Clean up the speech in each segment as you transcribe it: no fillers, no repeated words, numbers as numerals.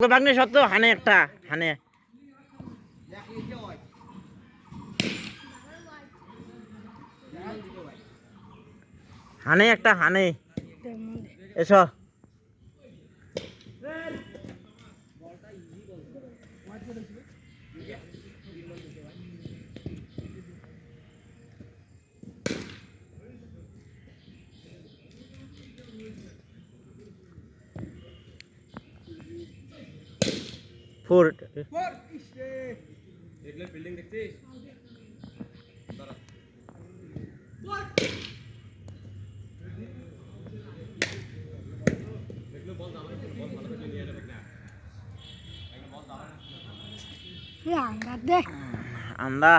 বাগনি সত্য হানে একটা হানে হানে একটা হানে এসো ফোর বিল্ডিং দেখছিস আমরা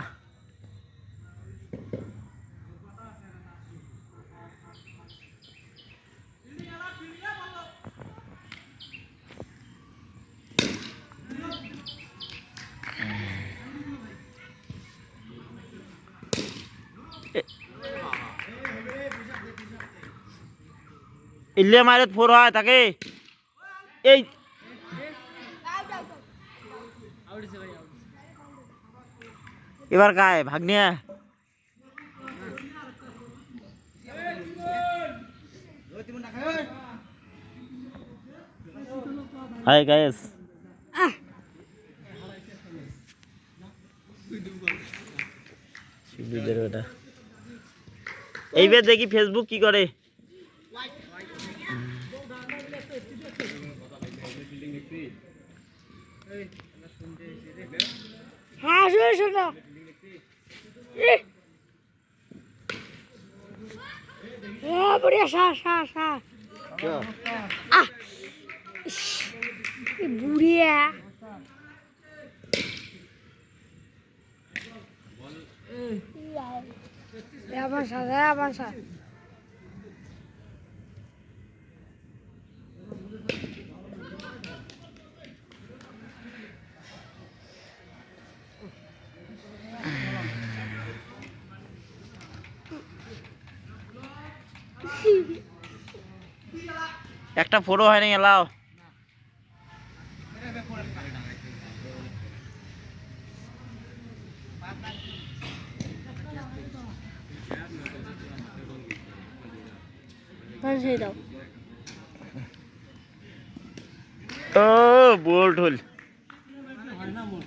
ইল্লে মাইরত ফোর হয় তাকে এই এবার গায়ে ভাগ্নিয়া হাই গাইস এইবার দেখি ফেসবুক কি করে হ্যাঁ শোনো बढ़िया बुढ़िया একটা ফটো হয় নাই এলাও ও বোল্ট হল